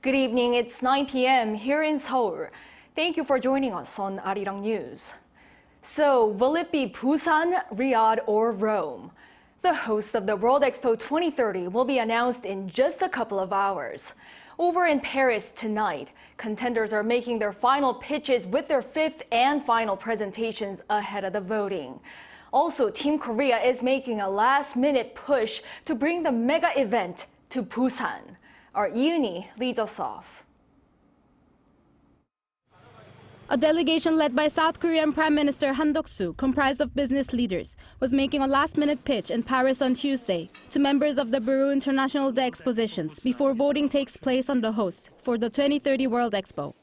Good evening, it's 9 p.m. here in Seoul. Thank you for joining us on 아리랑뉴스. So, will it be Busan, Riyadh, or Rome? The host of the World Expo 2030 will be announced in just a couple of hours. Over in Paris tonight, contenders are making their final pitches with their fifth and final presentations ahead of the voting. Also, Team Korea is making a last-minute push to bring the mega event to Busan. Our Lee Eun-hee leads us off. A delegation led by South Korean Prime Minister Han Duck-Soo, comprised of business leaders, was making a last-minute pitch in Paris on Tuesday to members of the Bureau International de Expositions before voting takes place on the host for the 2030 World Expo.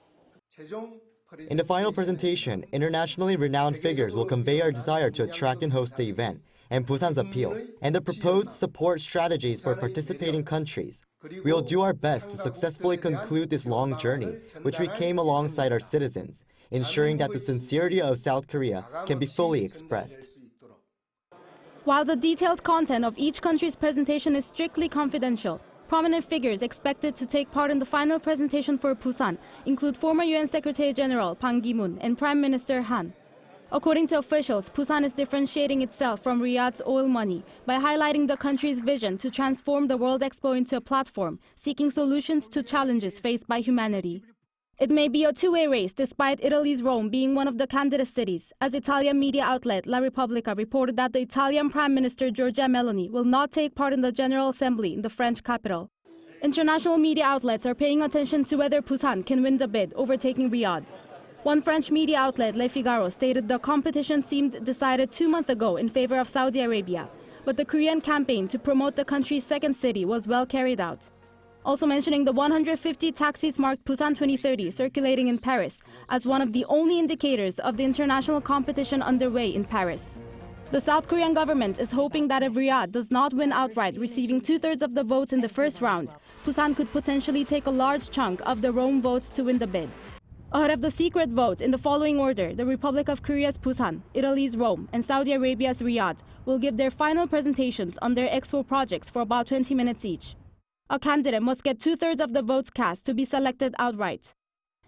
In the final presentation, internationally renowned figures will convey our desire to attract and host the event, and Busan's appeal, and the proposed support strategies for participating countries. We will do our best to successfully conclude this long journey, which we came alongside our citizens, ensuring that the sincerity of South Korea can be fully expressed. While the detailed content of each country's presentation is strictly confidential, prominent figures expected to take part in the final presentation for Busan include former UN Secretary General Ban Ki-moon and Prime Minister Han. According to officials, Busan is differentiating itself from Riyadh's oil money by highlighting the country's vision to transform the World Expo into a platform, seeking solutions to challenges faced by humanity. It may be a two-way race despite Italy's Rome being one of the candidate cities, as Italian media outlet La Repubblica reported that the Italian Prime Minister Giorgia Meloni will not take part in the General Assembly in the French capital. International media outlets are paying attention to whether Busan can win the bid, overtaking Riyadh. One French media outlet, Le Figaro, stated the competition seemed decided 2 months ago in favor of Saudi Arabia, but the Korean campaign to promote the country's second city was well carried out. Also mentioning the 150 taxis marked Busan 2030 circulating in Paris as one of the only indicators of the international competition underway in Paris. The South Korean government is hoping that if Riyadh does not win outright, receiving 2/3 of the votes in the first round, Busan could potentially take a large chunk of the Rome votes to win the bid. Ahead of the secret vote in the following order, the Republic of Korea's Busan, Italy's Rome, and Saudi Arabia's Riyadh will give their final presentations on their Expo projects for about 20 minutes each. A candidate must get 2/3 of the votes cast to be selected outright.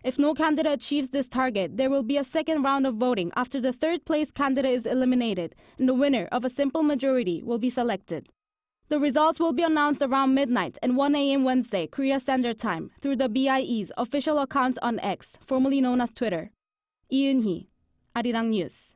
If no candidate achieves this target, there will be a second round of voting after the third-place candidate is eliminated, and the winner of a simple majority will be selected. The results will be announced around midnight and 1 a.m. Wednesday, Korea Standard Time, through the BIE's official account on X, formerly known as Twitter. Lee Eun-hee, 아리랑뉴스.